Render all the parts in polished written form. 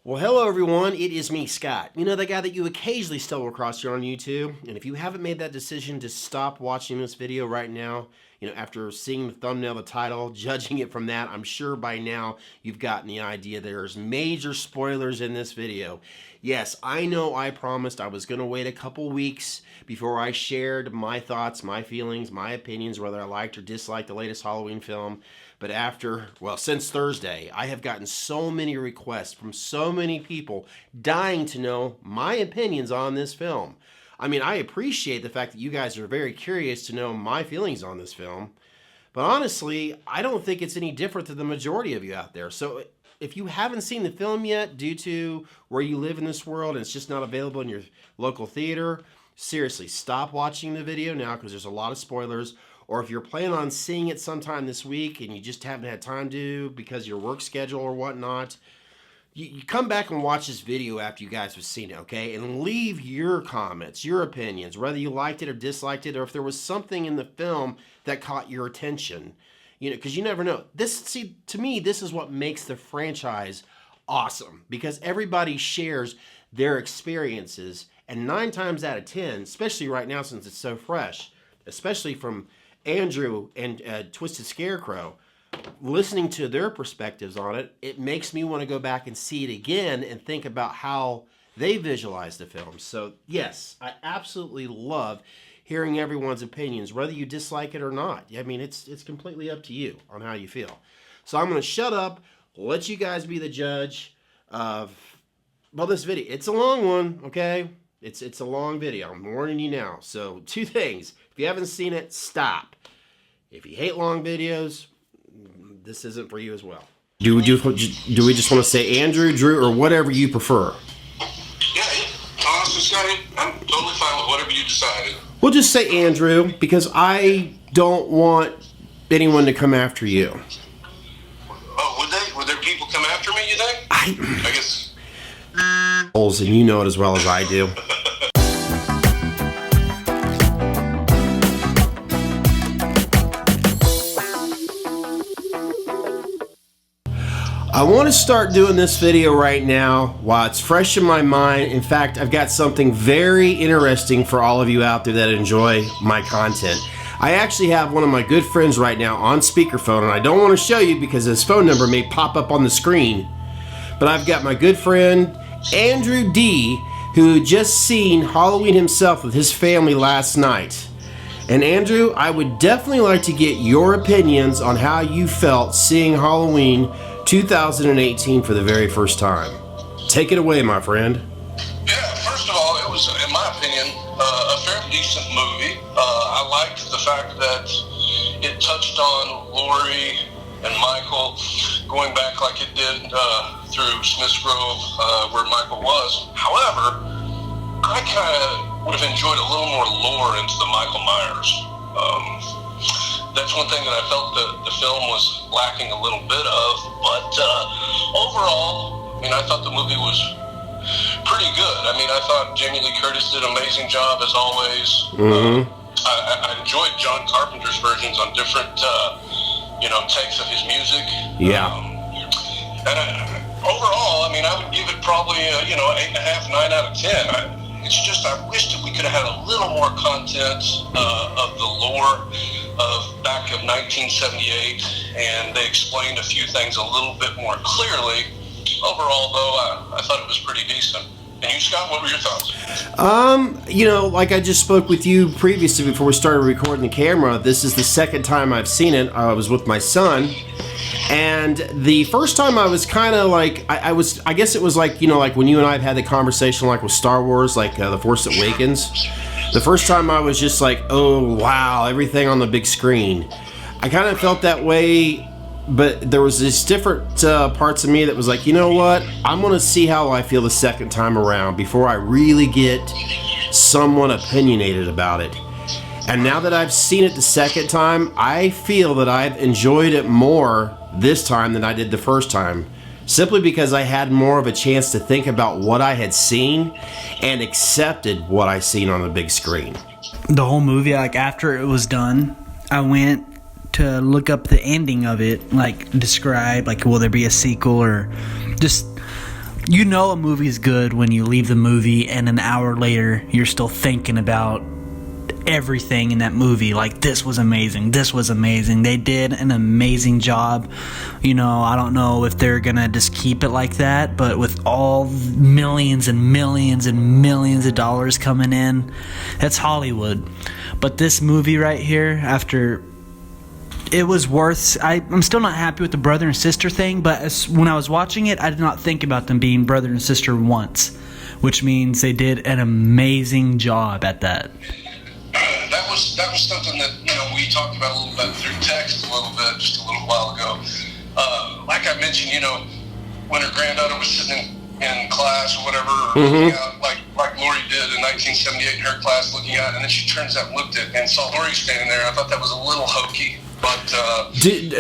Well, hello everyone, it is me, Scott. You know, the guy that you occasionally stumble across here on YouTube. And if you haven't made that decision to stop watching this video right now, after seeing the thumbnail, the title, judging it from that, I'm sure by now you've gotten the idea there's major spoilers in this video. Yes, I know I promised I was going to wait a couple weeks before I shared my thoughts, my feelings, my opinions, whether I liked or disliked the latest Halloween film. But since Thursday, I have gotten so many requests from so many people dying to know my opinions on this film. I mean, I appreciate the fact that you guys are very curious to know my feelings on this film. But honestly, I don't think it's any different than the majority of you out there. So if you haven't seen the film yet due to where you live in this world and it's just not available in your local theater, seriously, stop watching the video now because there's a lot of spoilers. Or if you're planning on seeing it sometime this week and you just haven't had time to because of your work schedule or whatnot, you come back and watch this video after you guys have seen it, okay? And leave your comments, your opinions, whether you liked it or disliked it, or if there was something in the film that caught your attention. Because you never know. To me, this is what makes the franchise awesome. Because everybody shares their experiences. And 9 times out of 10, especially right now since it's so fresh, especially from Andrew and Twisted Scarecrow, listening to their perspectives on it, it makes me want to go back and see it again and think about how they visualize the film. So yes, I absolutely love hearing everyone's opinions, whether you dislike it or not. I mean, it's completely up to you on how you feel. So I'm going to shut up, let you guys be the judge of, this video. It's a long one, okay? It's a long video. I'm warning you now. So 2 things. If you haven't seen it, stop. If you hate long videos, this isn't for you as well. Do we just want to say Andrew, Drew, or whatever you prefer? Yeah, honestly, Scotty, I'm totally fine with whatever you decided. We'll just say Andrew, because I don't want anyone to come after you. Oh, would there people come after me, you think? I guess. And you know it as well as I do. I want to start doing this video right now while it's fresh in my mind. In fact, I've got something very interesting for all of you out there that enjoy my content. I actually have one of my good friends right now on speakerphone, and I don't want to show you because his phone number may pop up on the screen. But I've got my good friend Andrew D, who just seen Halloween himself with his family last night. And Andrew, I would definitely like to get your opinions on how you felt seeing Halloween 2018 for the very first time. Take it away, my friend. Yeah, first of all, it was, in my opinion, a fairly decent movie. I liked the fact that it touched on Laurie and Michael going back like it did through Smith's Grove, where Michael was. However, I kind of would have enjoyed a little more lore into the Michael Myers. That's one thing that I felt that the film was lacking a little bit of. But overall, I thought the movie was pretty good. I thought Jamie Lee Curtis did an amazing job as always. Mm-hmm. I enjoyed John Carpenter's versions on different, takes of his music. Yeah. Overall, I would give it probably 8.5, 9 out of 10. It's just I wish that we could have had a little more content of the lore of back of 1978, and they explained a few things a little bit more clearly. Overall, though, I thought it was pretty decent. And you, Scott, what were your thoughts? Like I just spoke with you previously before we started recording the camera, this is the second time I've seen it. I was with my son. And the first time I was kind of like, I guess it was like, like when you and I had the conversation like with Star Wars, like The Force Awakens. The first time I was just like, oh, wow, everything on the big screen. I kind of felt that way, but there was these different parts of me that was like, you know what? I'm going to see how I feel the second time around before I really get somewhat opinionated about it. And now that I've seen it the second time, I feel that I've enjoyed it more this time than I did the first time. Simply because I had more of a chance to think about what I had seen and accepted what I seen on the big screen. The whole movie, like after it was done, I went to look up the ending of it, like describe, like will there be a sequel or just You know a movie's good when you leave the movie and an hour later you're still thinking about everything in that movie. Like, this was amazing. They did an amazing job. You know, I don't know if they're gonna just keep it like that, but with all millions and millions and millions of dollars coming in, that's Hollywood. But this movie right here, after it was worth, I'm still not happy with the brother and sister thing, but when I was watching it, I did not think about them being brother and sister once, which means they did an amazing job at that. That was something that, you know, we talked about a little bit through text a little bit just a little while ago. Like I mentioned, you know, when her granddaughter was sitting in class or whatever, or looking out, like Laurie did in 1978 in her class, looking out, and then she turns out and looked at and saw Laurie standing there. I thought that was a little hokey. But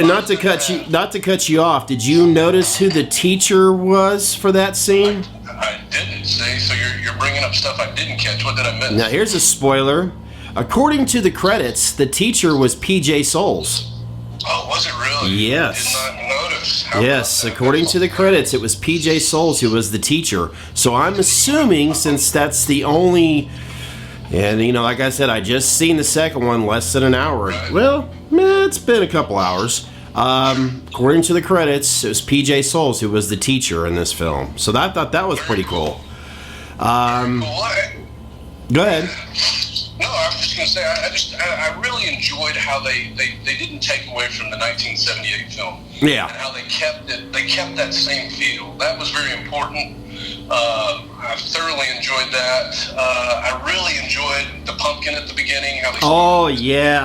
not to cut you off, did you notice who the teacher was for that scene? I didn't see. So you're bringing up stuff I didn't catch. What did I miss? Now here's a spoiler. According to the credits, the teacher was PJ Souls. Oh, was it really? Yes. I did not notice. Yes, according to the credits, it was PJ Souls who was the teacher. So I'm assuming, since that's the only, and you know, like I said, I just seen the second one less than an hour. Right. Well, it's been a couple hours. According to the credits, it was PJ Souls who was the teacher in this film. So I thought that was pretty cool. Go ahead. No, I was just going to say, I really enjoyed how they didn't take away from the 1978 film. Yeah. And how they kept that same feel. That was very important. I thoroughly enjoyed that. I really enjoyed the pumpkin at the beginning. How they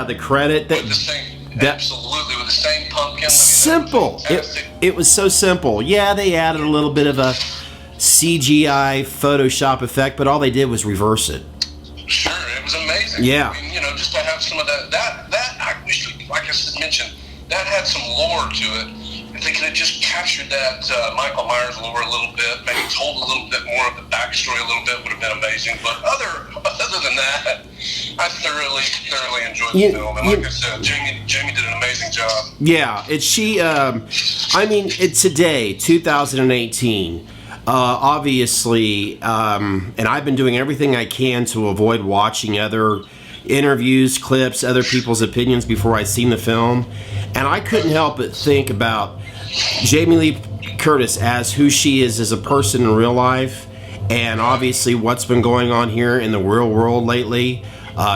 the credit. With the same, absolutely, with the same pumpkin. Simple. It was so simple. Yeah, they added a little bit of a CGI Photoshop effect, but all they did was reverse it. Sure, it was amazing. Yeah. I mean, you know, just to have some of that I wish, like I mentioned, that had some lore to it. If they could have just captured that Michael Myers lore a little bit, maybe told a little bit more of the backstory a little bit, would have been amazing. But other than that, I thoroughly enjoyed the film. And like I said, Jamie did an amazing job. Yeah, it's today, 2018. Obviously, and I've been doing everything I can to avoid watching other interviews, clips, other people's opinions before I've seen the film. And I couldn't help but think about Jamie Lee Curtis as who she is as a person in real life, and obviously what's been going on here in the real world lately.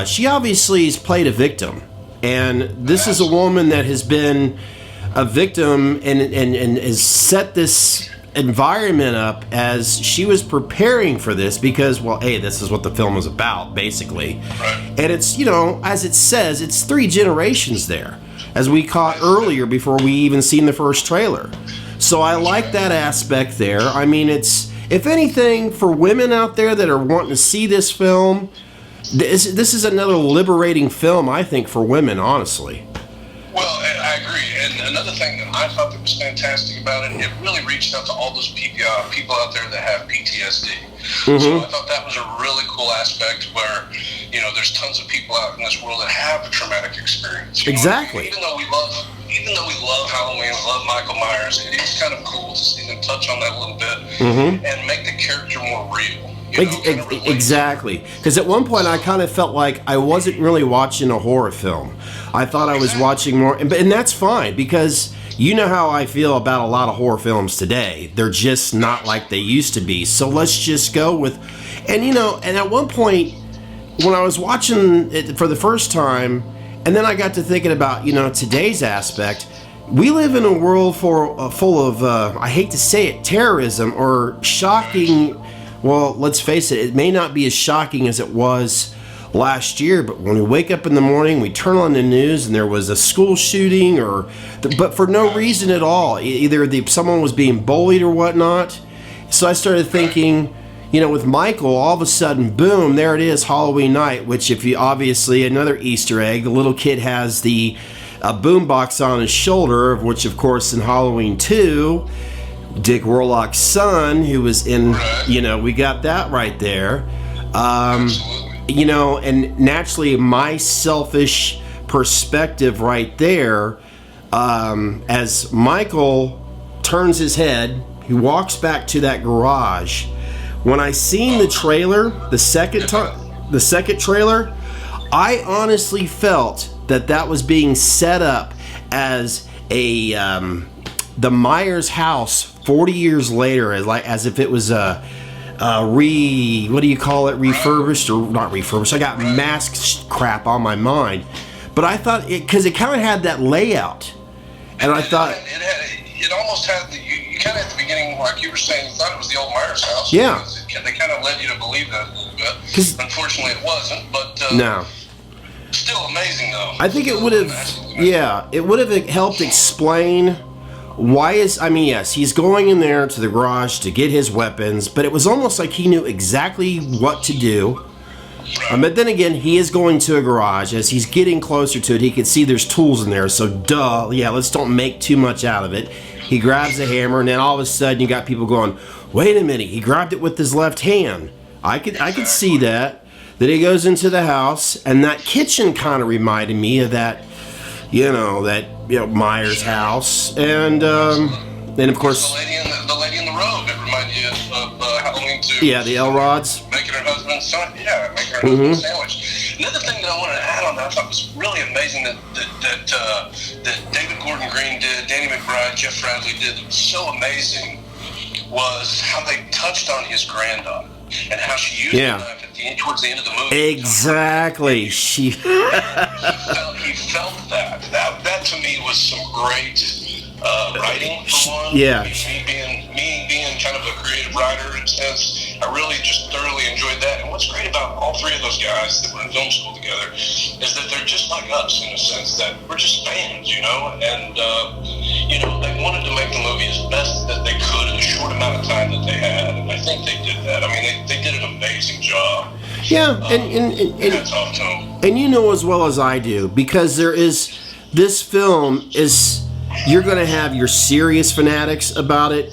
She obviously has played a victim, and this is a woman that has been a victim and has set this environment up as she was preparing for this because, well, hey, this is what the film is about, basically. Right. And it's, you know, as it says, it's 3 generations there, as we caught earlier before we even seen the first trailer. So I like that aspect there. I mean, it's, if anything, for women out there that are wanting to see this film, this is another liberating film, I think, for women, honestly. Well, I agree. And another thing that I thought that was fantastic about it really reached out to all those people out there that have PTSD. Mm-hmm. So I thought that was a really cool aspect where, you know, there's tons of people out in this world that have a traumatic experience. Exactly. Even though we love Halloween, love Michael Myers, it is kind of cool to see them touch on that a little bit and make the character more real. Exactly. Because at one point I kind of felt like I wasn't really watching a horror film. I thought I was watching more, and that's fine, because you know how I feel about a lot of horror films today. They're just not like they used to be. So let's just go with, and you know, and at one point when I was watching it for the first time, and then I got to thinking about, you know, today's aspect. We live in a world full of, I hate to say it, terrorism or shocking. Well, let's face it, it may not be as shocking as it was last year, but when we wake up in the morning, we turn on the news and there was a school shooting, but for no reason at all. Either someone was being bullied or whatnot. So I started thinking, you know, with Michael, all of a sudden, boom, there it is, Halloween night, which if you, obviously, another Easter egg, the little kid has the boombox on his shoulder, which of course in Halloween 2, Dick Warlock's son, who was in, you know, we got that right there. You know, and naturally my selfish perspective right there, as Michael turns his head He walks back to that garage. When I seen the trailer, the second trailer, I honestly felt that was being set up as a the Myers house 40 years later, as if it was refurbished or not refurbished. I got mask crap on my mind, but I thought because it kind of had that layout, and I thought it almost had you kind of at the beginning, like you were saying, you thought it was the old Myers house. Yeah, they kind of led you to believe that a little bit. Unfortunately, it wasn't, but no. Still amazing though. I think it would have, it would have helped explain why yes, he's going in there to the garage to get his weapons, but it was almost like he knew exactly what to do. But then again, he is going to a garage. As he's getting closer to it, he can see there's tools in there, so let's don't make too much out of it. He grabs a hammer, and then all of a sudden you got people going, wait a minute, he grabbed it with his left hand. I could see that. Then he goes into the house, and that kitchen kind of reminded me of that Myers house, and of course the lady in the robe. It reminded you of Halloween 2. Yeah, the Elrods. Making her husband a sandwich. Another thing that I wanted to add on that I thought was really amazing that David Gordon Green did, Danny McBride, Jeff Bradley did. That was so amazing was how they touched on his granddaughter and how she used the knife towards the end of the movie. Exactly. He felt that. That to me was some great writing for one. Yeah. Me being kind of a creative writer in a sense, I really just thoroughly enjoyed that. And what's great about all three of those guys that were in film school together is that they're just like us in a sense that we're just fans, and they wanted to make the movie as best that they could in the short amount of time that they had, and I think they did that. I mean, they did an amazing job. Yeah, and you know as well as I do, because this film is, you're going to have your serious fanatics about it,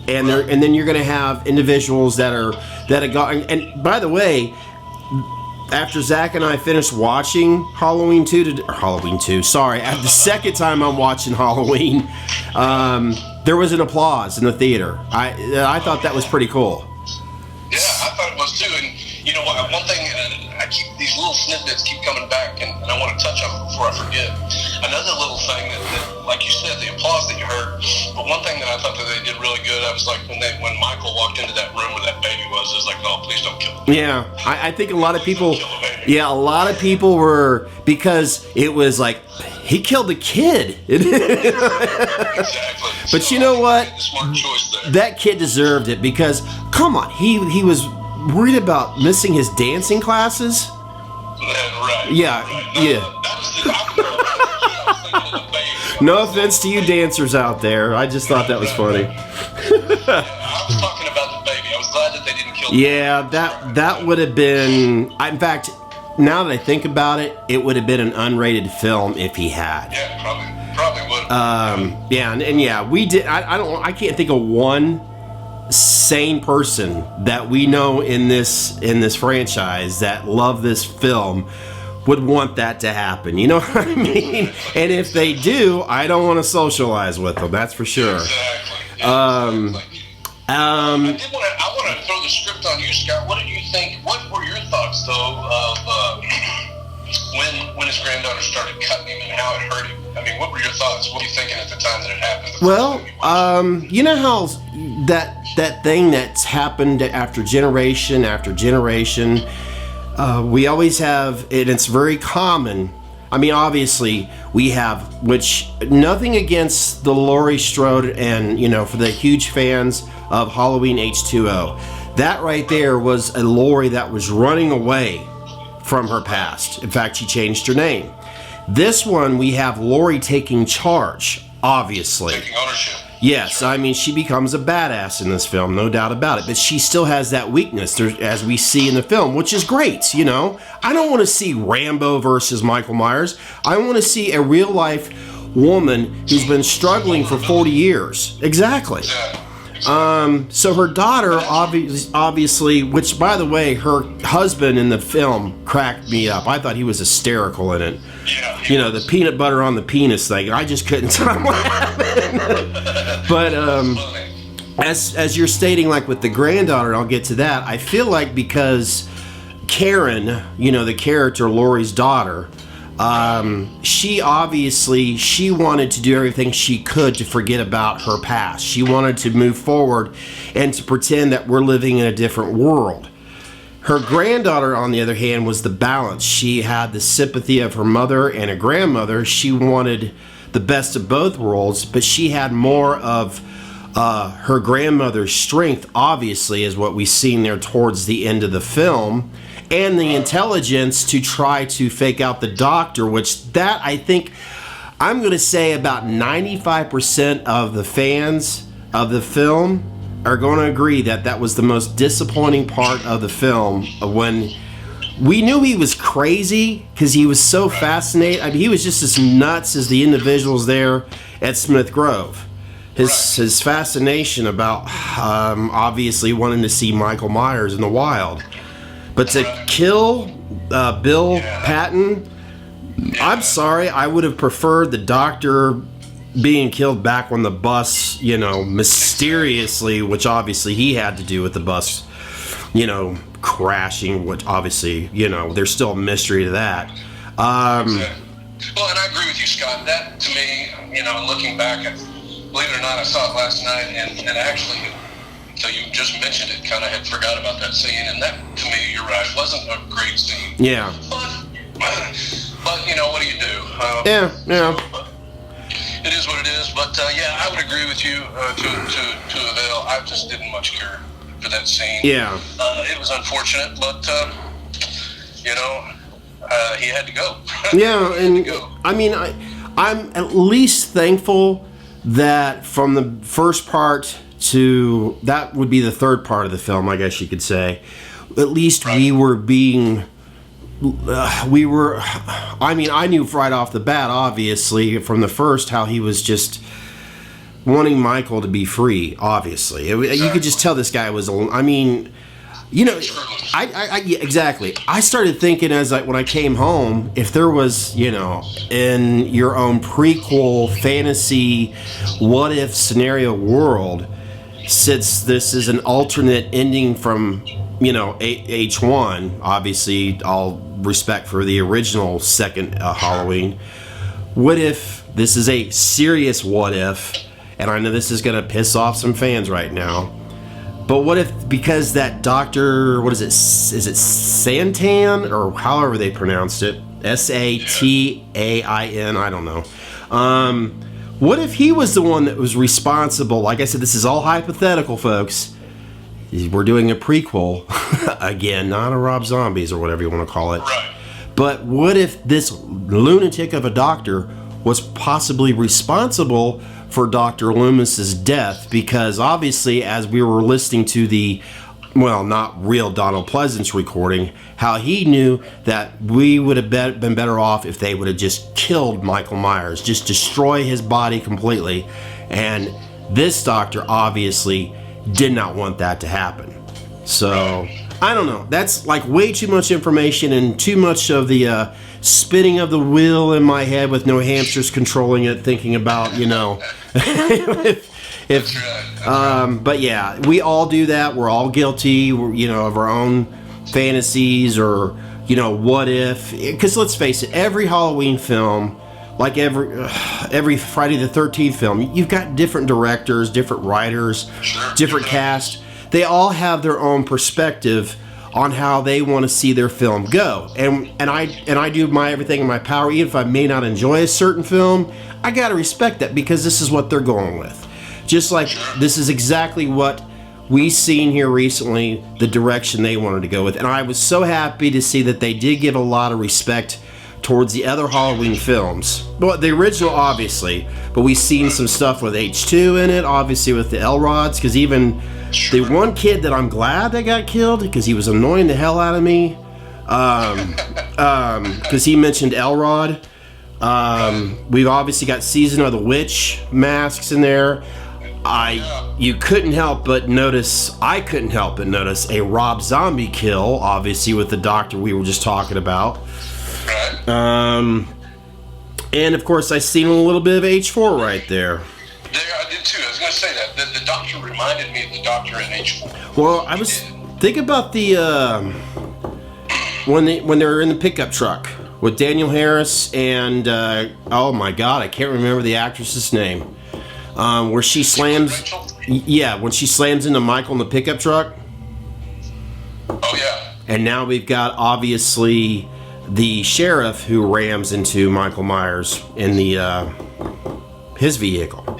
and then you're going to have individuals that are and by the way, after Zach and I finished watching Halloween 2, sorry, the second time I'm watching Halloween, there was an applause in the theater. I thought that was pretty cool. Yeah, I thought it was too, and one thing, I keep these little snippets keep coming back, and I want to touch on it before I forget. Another little thing that, like you said, the applause that you heard, but one thing that I thought that they did really good, I was like, when Michael walked into that room where that baby was, I was like, no, please don't kill him. Yeah, I think a lot of people, were, because it was like, he killed a kid. Exactly. But you know what? Smart choice there. That kid deserved it, because, come on, he was worried about missing his dancing classes. Right. Yeah, yeah. No offense to you dancers out there. I just thought that was funny. I was talking about the baby. I was glad that they didn't kill him. Yeah, that would have been. In fact, now that I think about it, it would have been an unrated film if he had. Yeah, probably would. We did. I can't think of one sane person that we know in this franchise that love this film would want that to happen. You know what I mean? And if they do, I don't want to socialize with them. That's for sure. Exactly. I want to throw the script on you, Scott. What did you think? What were your thoughts, though, of when his granddaughter started cutting him and how it hurt him? I mean, what were your thoughts? What were you thinking at the time that it happened? Well, you know how that thing that's happened after generation, we always have, and it's very common. I mean, obviously, we have, which, nothing against the Laurie Strode, and, for the huge fans of Halloween H2O. That right there was a Laurie that was running away from her past. In fact, she changed her name. This one, we have Laurie taking charge, obviously. Taking ownership. Yes, I mean, she becomes a badass in this film, no doubt about it. But she still has that weakness, as we see in the film, which is great, I don't want to see Rambo versus Michael Myers. I want to see a real-life woman who's been struggling for 40 years. Exactly. So her daughter, obviously, which, by the way, her husband in the film cracked me up. I thought he was hysterical in it. Yeah. The peanut butter on the penis thing. I just couldn't stop laughing. But as you're stating, like with the granddaughter, and I'll get to that, I feel like because Karen, the character, Laurie's daughter, she wanted to do everything she could to forget about her past. She wanted to move forward and to pretend that we're living in a different world. Her granddaughter, on the other hand, was the balance. She had the sympathy of her mother and her grandmother. She wanted the best of both worlds, but she had more of her grandmother's strength, obviously, is what we've seen there towards the end of the film, and the intelligence to try to fake out the doctor, which that, I think, I'm going to say about 95% of the fans of the film are going to agree that that was the most disappointing part of the film, when we knew he was crazy because he was so fascinated. I mean, he was just as nuts as the individuals there at Smith Grove. His fascination about obviously wanting to see Michael Myers in the wild. But to kill Bill Patton, I'm sorry, I would have preferred the doctor being killed back when the bus, mysteriously, which obviously he had to do with the bus, crashing, which obviously, there's still a mystery to that. Well, and I agree with you, Scott. That, to me, looking back, believe it or not, I saw it last night, and actually, until you just mentioned it, kind of had forgot about that scene, and that, to me, you're right, wasn't a great scene. Yeah. But what do you do? Yeah. It is what it is, but I would agree with you to avail. I just didn't much care for that scene. Yeah. It was unfortunate, but he had to go. Yeah, and I mean, I'm at least thankful that from the first part to that would be the third part of the film, I guess you could say, at least we were being. I knew right off the bat, obviously, from the first, how he was just wanting Michael to be free, obviously. You could just tell this guy was, exactly. I started thinking when I came home, if there was, in your own prequel fantasy what-if scenario world, since this is an alternate ending from, H1, obviously, all respect for the original second Halloween. What if this is a serious what if, and I know this is going to piss off some fans right now, but what if, because that doctor, what is it, Santan, or however they pronounced it, Satain, I don't know. What if he was the one that was responsible? Like I said, this is all hypothetical, folks. We're doing a prequel, again, not a Rob Zombies or whatever you want to call it. Right. But what if this lunatic of a doctor was possibly responsible for Dr. Loomis's death? Because obviously, as we were listening to the, not real Donald Pleasance recording, how he knew that we would have been better off if they would have just killed Michael Myers, just destroy his body completely. And this doctor obviously did not want that to happen. So, I don't know. That's like way too much information and too much of the spinning of the wheel in my head with no hamsters controlling it, thinking about, but yeah, we all do that. We're all guilty, of our own fantasies or, what if. Because let's face it, every Halloween film, like every Friday the 13th film, you've got different directors, different writers, different cast. They all have their own perspective on how they want to see their film go. And I do everything in my power, even if I may not enjoy a certain film, I got to respect that because this is what they're going with. Just like this is exactly what we seen here recently, the direction they wanted to go with. And I was so happy to see that they did give a lot of respect towards the other Halloween films. Well, the original, obviously, but we've seen some stuff with H2 in it, obviously with the Elrods, because even the one kid that I'm glad that got killed, because he was annoying the hell out of me, because he mentioned Elrod. We've obviously got Season of the Witch masks in there. I couldn't help but notice a Rob Zombie kill, obviously with the doctor we were just talking about. And of course I seen a little bit of H4 right there. I did too. I was going to say that the doctor reminded me of the Doctor in H4. Well, I was thinking about the when they're in the pickup truck with Daniel Harris and oh my God, I can't remember the actress's name. Where she slams, yeah, when she slams into Michael in the pickup truck. Oh yeah. And now we've got obviously the sheriff who rams into Michael Myers in the his vehicle.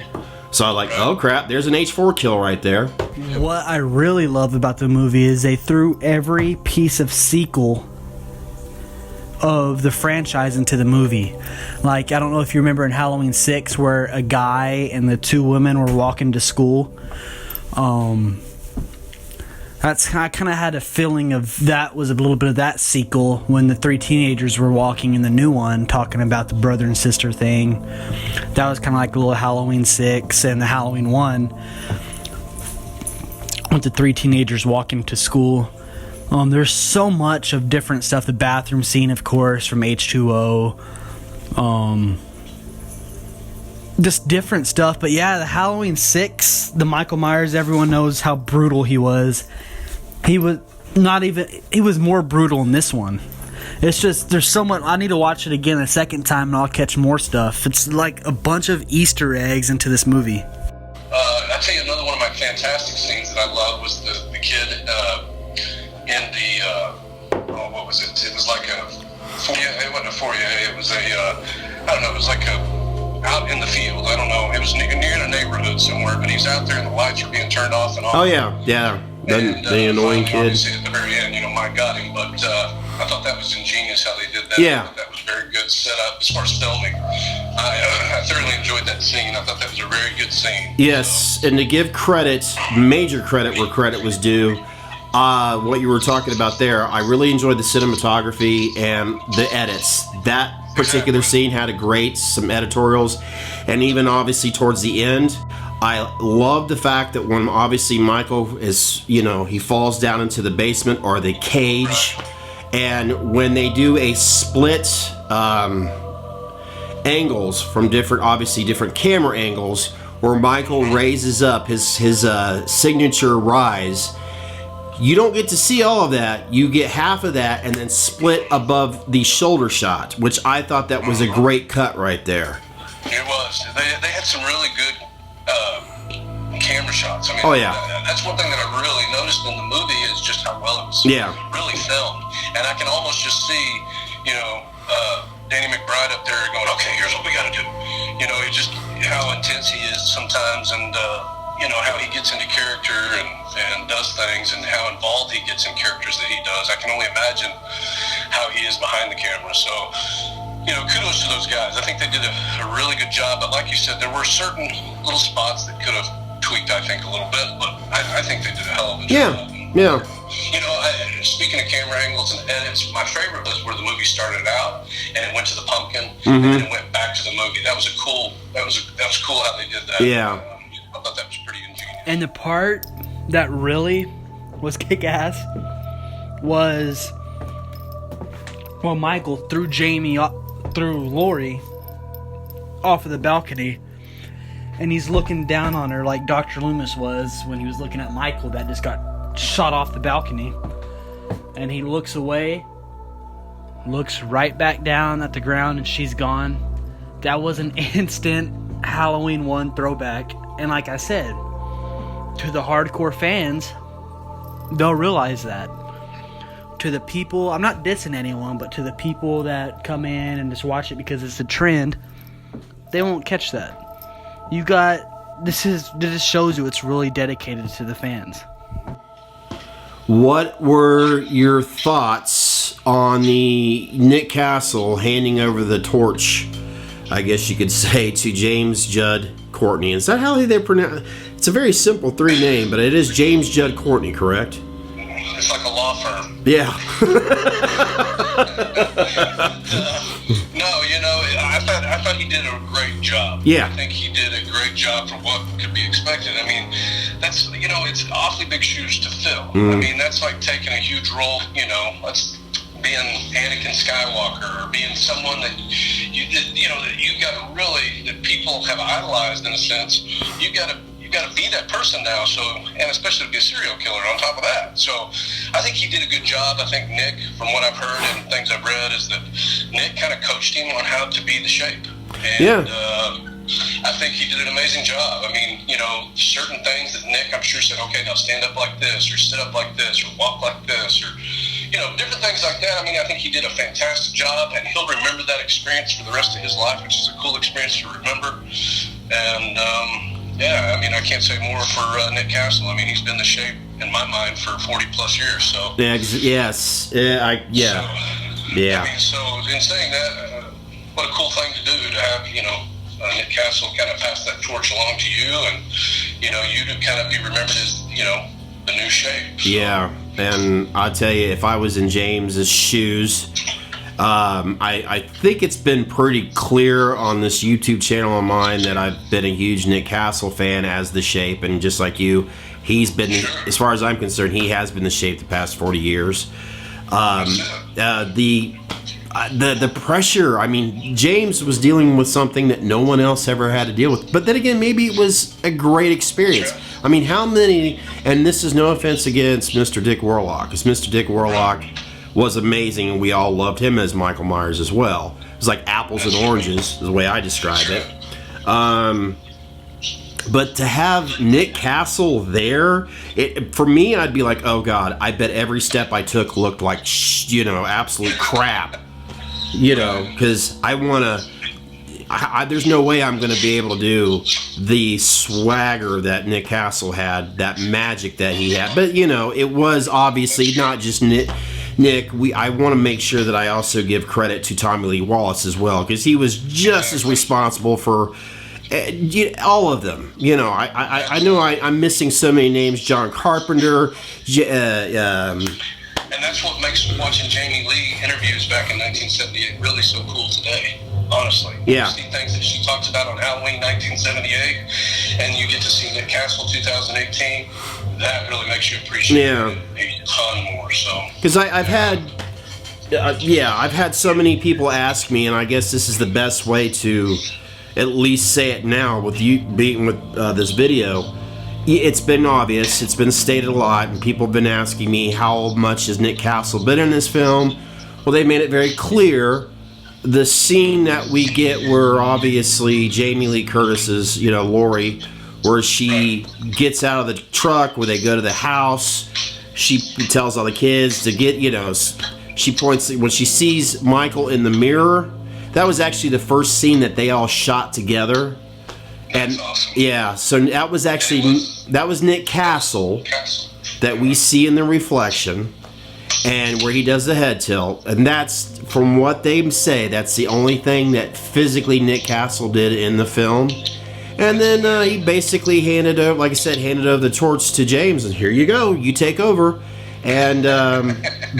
So I'm like, oh crap, there's an H4 kill right there. What I really love about the movie is they threw every piece of sequel of the franchise into the movie. Like, I don't know if you remember in Halloween 6 where a guy and the two women were walking to school. I kind of had a feeling of that was a little bit of that sequel when the three teenagers were walking in the new one talking about the brother and sister thing. That was kind of like a little Halloween 6 and the Halloween 1 with the three teenagers walking to school. There's so much of different stuff. The bathroom scene, of course, from H2O. Just different stuff. But yeah, the Halloween 6, the Michael Myers, everyone knows how brutal he was. He was more brutal in this one. It's just, there's so much. I need to watch it again a second time and I'll catch more stuff. It's like a bunch of Easter eggs into this movie. I'll tell you another one of my fantastic scenes that I love was the kid in the, what was it? It was like it wasn't a foyer, it was I don't know, it was like out in the field, I don't know, it was near a neighborhood somewhere, but he's out there and the lights are being turned off and on. Oh yeah. The annoying kid. Obviously at the very end, Mike got him, but I thought that was ingenious how they did that. Yeah. I thought that was very good setup as far as filming. I thoroughly enjoyed that scene. I thought that was a very good scene. Yes, and to give credit, major credit where credit was due, what you were talking about there, I really enjoyed the cinematography and the edits. That particular scene had some editorials, and even obviously towards the end, I love the fact that when obviously Michael is, he falls down into the basement or the cage, and when they do a split angles from different camera angles, where Michael raises up his signature rise, you don't get to see all of that. You get half of that and then split above the shoulder shot, which I thought that was a great cut right there. It was. They had some really good camera shots. I mean, oh yeah, that's one thing that I really noticed in the movie is just how well it was really filmed. And I can almost just see, Danny McBride up there going, okay, here's what we got to do. Just how intense he is sometimes, and how he gets into character and does things, and how involved he gets in characters that he does. I can only imagine how he is behind the camera. So, kudos to those guys. I think they did a really good job. But like you said, there were certain little spots that could have tweaked, I think, a little bit, but I think they did a hell of a job. Yeah. Speaking of camera angles and edits, my favorite was where the movie started out and it went to the pumpkin and then it went back to the movie. That was cool how they did that. Yeah. I thought that was pretty ingenious. And the part that really was kick-ass was when Michael threw Laurie off of the balcony, and he's looking down on her like Dr. Loomis was when he was looking at Michael that just got shot off the balcony. And he looks away, looks right back down at the ground, and she's gone. That was an instant Halloween 1 throwback. And like I said, to the hardcore fans, they'll realize that. To the people, I'm not dissing anyone, but to the people that come in and just watch it because it's a trend, they won't catch that. This shows you it's really dedicated to the fans. What were your thoughts on the Nick Castle handing over the torch, I guess you could say, to James Judd Courtney? Is that how they pronounce it? It's a very simple 3 name, but it is James Judd Courtney, correct? It's like a law firm. Yeah. I thought he did a great job. Yeah. I think he did a great job for what could be expected. I mean, that's, it's awfully big shoes to fill. I mean, that's like taking a huge role, being Anakin Skywalker or being someone that that you got to really, that people have idolized in a sense. You got to got to be that person now. So, and especially to be a serial killer on top of that. So, I think he did a good job. I think Nick, from what I've heard and things I've read, is that Nick kind of coached him on how to be the shape. And, I think he did an amazing job. I mean, you know, certain things that Nick, I'm sure, said, okay, now stand up like this, or sit up like this, or walk like this, or, you know, different things like that. I mean, I think he did a fantastic job, and he'll remember that experience for the rest of his life, which is a cool experience to remember. And, yeah, I mean, I can't say more for Nick Castle. I mean, he's been the shape, in my mind, for 40-plus years, so. Yeah, yes. Yeah. So, I mean, so in saying that, what a cool thing to do to have, you know, Nick Castle kind of pass that torch along to you, and, you know, you to kind of be remembered as, you know, the new shape. So. Yeah, and I tell you, if I was in James's shoes, I think it's been pretty clear on this YouTube channel of mine that I've been a huge Nick Castle fan as the shape, and just like you, he's been, as far as I'm concerned, he has been the shape the past 40 years. The pressure, I mean, James was dealing with something that no one else ever had to deal with. But then again, maybe it was a great experience. I mean, how many, and this is no offense against Mr. Dick Warlock, because Mr. Dick Warlock was amazing, and we all loved him as Michael Myers as well. It was like apples and oranges, is the way I describe it. But to have Nick Castle there, for me, I'd be like, oh God, I bet every step I took looked like, you know, absolute crap. You know, because I want to, there's no way I'm going to be able to do the swagger that Nick Castle had, that magic that he had. But, you know, it was obviously not just Nick. I want to make sure that I also give credit to Tommy Lee Wallace as well, because he was just as responsible for all of them. You know, I know I'm missing so many names. John Carpenter, and that's what makes watching Jamie Lee interviews back in 1978 really so cool today, honestly. Yeah. You see things that she talks about on Halloween 1978, and you get to see Nick Castle 2018. That really makes you appreciate it a ton more. So. Because I've had so many people ask me, and I guess this is the best way to at least say it now with you being with this video. It's been obvious, it's been stated a lot, and people have been asking me how much has Nick Castle been in this film. Well, they made it very clear. The scene that we get where obviously Jamie Lee Curtis's, you know, Laurie, where she gets out of the truck, where they go to the house, she tells all the kids to get, you know, she points, when she sees Michael in the mirror, that was actually the first scene that they all shot together. And awesome. Yeah, so that was actually, that was Nick Castle that we see in the reflection, and where he does the head tilt. And that's, from what they say, that's the only thing that physically Nick Castle did in the film. And then he basically handed over, like I said, handed over the torch to James, and here you go, you take over. And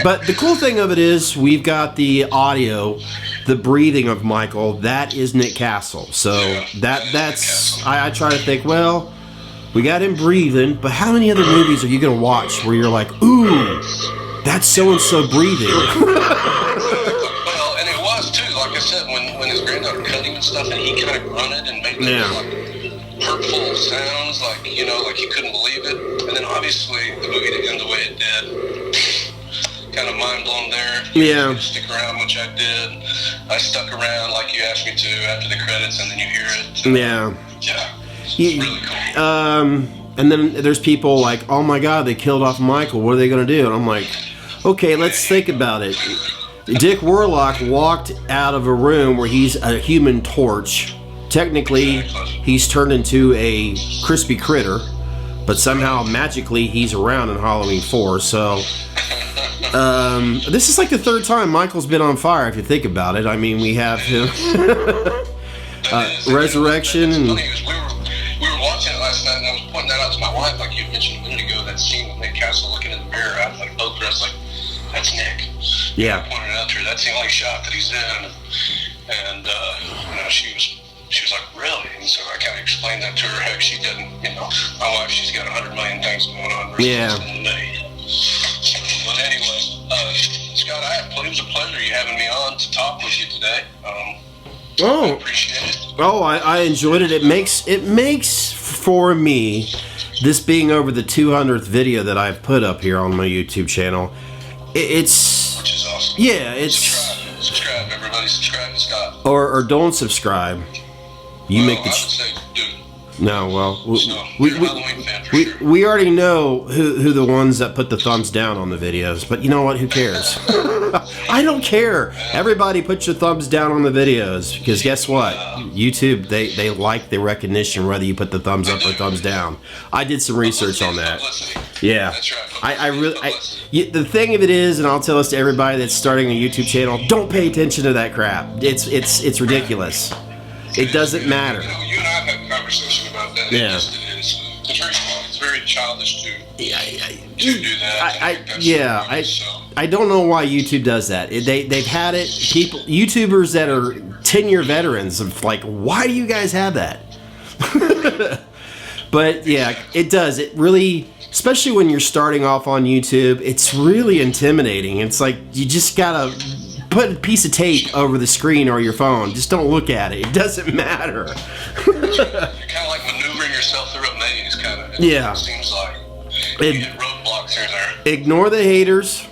but the cool thing of it is we've got the audio, the breathing of Michael. That is Nick Castle. So that's I try to think, well, we got him breathing, but how many other movies are you gonna watch where you're like, ooh, that's so and so breathing? Well, and it was too, like I said, when his granddaughter cut him and stuff, and he kind of grunted and made those like hurtful sounds, like, you know, like he couldn't believe it. And then obviously the movie to end the way it did, kind of mind blown there. Yeah. You stick around, which I did. I stuck around like you asked me to after the credits, and then you hear it. Yeah. It's really cool. And then there's people like, oh my God, they killed off Michael. What are they gonna do? And I'm like, okay, let's think about it. Dick Warlock walked out of a room where he's a human torch. Technically, he's turned into a crispy critter, but somehow magically he's around in Halloween 4. So this is like the third time Michael's been on fire, if you think about it. I mean, we have him Resurrection, and we were watching it last night, and I was pointing that out to my wife, like you mentioned a minute ago, that scene with Nick Castle looking in the mirror. I was like, both of us, like, that's Nick. Yeah. I pointed it out to her. That's the only shot that he's in, and you know, she was like, really? And so I kind of explained that to her. Heck, she doesn't, you know, my wife, she's got 100 million things going on. Yeah. But anyway, Scott, it was a pleasure you having me on to talk with you today. I appreciate it. Oh, I enjoyed it. It makes for me, this being over the 200th video that I've put up here on my YouTube channel, it's... Which is awesome. Yeah, it's... Subscribe, everybody. Subscribe to Scott. Or don't subscribe. You make the... I would say, dude. No, well, You're a Halloween fan for sure. we already know who the ones that put the thumbs down on the videos, but you know what? Who cares? I don't care. Everybody put your thumbs down on the videos, because guess what? YouTube, they like the recognition whether you put the thumbs up or thumbs down. I did some research on that. Yeah. That's right. The thing of it is, and I'll tell this to everybody that's starting a YouTube channel, don't pay attention to that crap. It's ridiculous. It doesn't matter. You know, you and I have had a conversation about that. Yeah. It's very childish to do that. I don't know why YouTube does that. They've had it. People, YouTubers that are 10-year veterans of like, why do you guys have that? But yeah, it does. It really, especially when you're starting off on YouTube, it's really intimidating. It's like you just gotta put a piece of tape over the screen or your phone. Just don't look at it. It doesn't matter. You're kind of like maneuvering yourself through a maze, kind of. Yeah. It seems like you hit roadblocks here and there. Ignore the haters.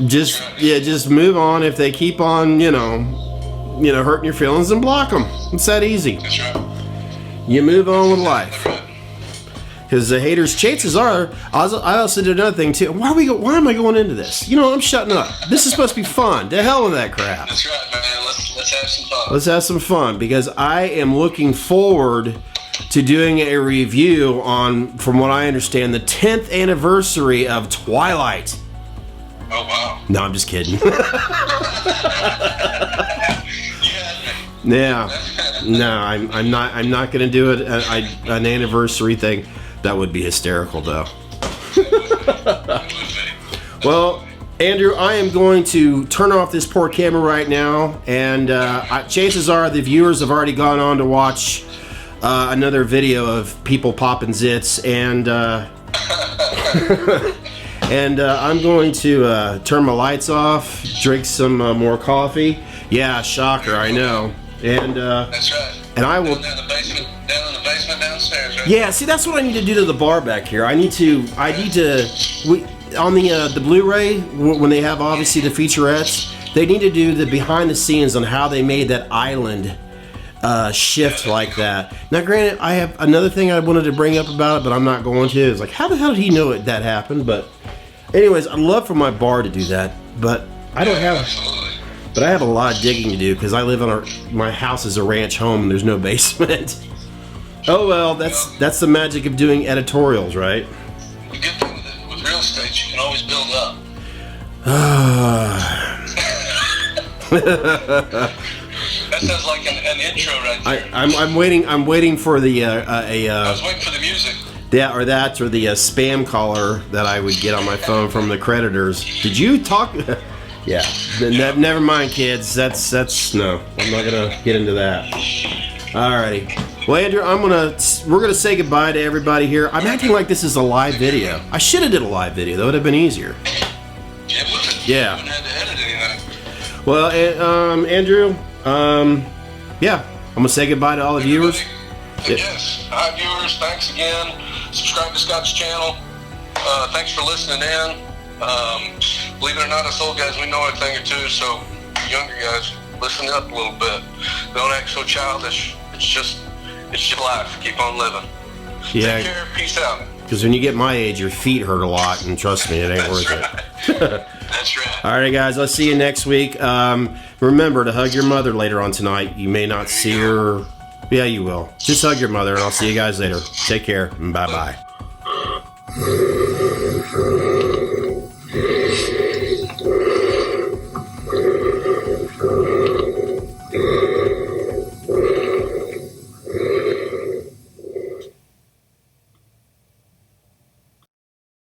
Just move on. If they keep on, hurting your feelings, then block them. It's that easy. That's right. You move on with life. Because the haters, chances are, I also did another thing too. Why am I going into this? I'm shutting up. This is supposed to be fun. To hell with that crap. That's right, man. Let's have some fun. Let's have some fun, because I am looking forward to doing a review on, from what I understand, the 10th anniversary of Twilight. Oh wow. No, I'm just kidding. Yeah. No, I'm not gonna do it. An anniversary thing. That would be hysterical, though. Well, Andrew, I am going to turn off this poor camera right now, and chances are the viewers have already gone on to watch another video of people popping zits, and and I'm going to turn my lights off, drink some more coffee. Yeah, shocker, I know. And that's right. And I will. Down in the basement downstairs, right? Yeah, see, that's what I need to do to the bar back here. I need to. On the Blu-ray, when they have obviously the featurettes, they need to do the behind the scenes on how they made that island shift like that. Now, granted, I have another thing I wanted to bring up about it, but I'm not going to. It's like, how the hell did he know that happened? But, anyways, I'd love for my bar to do that, but I don't have. Absolutely. But I have a lot of digging to do because I live on my house is a ranch home and there's no basement. Oh well, that's the magic of doing editorials, right? The good thing with real estate, you can always build up. That sounds like an intro right there. I'm waiting for the I was waiting for the music. or the spam caller that I would get on my phone from the creditors. Did you talk? Yeah. Never mind, kids. That's no. I'm not gonna get into that. Alrighty. Well, Andrew, we're gonna say goodbye to everybody here. I'm acting like this is a live video. I should have did a live video. That would have been easier. Yeah. You wouldn't have to edit anything. Well, Andrew, yeah, I'm gonna say goodbye to all the viewers. Yes. Hi, viewers. Thanks again. Subscribe to Scott's channel. Thanks for listening in. Believe it or not, us old guys, we know a thing or two, so younger guys, listen up a little bit. Don't act so childish. It's your life. Keep on living. Yeah. Take care. Peace out. Because when you get my age, your feet hurt a lot, and trust me, it ain't worth it. That's right. All right, guys, I'll see you next week. Remember to hug your mother later on tonight. You may not see her. Yeah, you will. Just hug your mother, and I'll see you guys later. Take care, and bye-bye.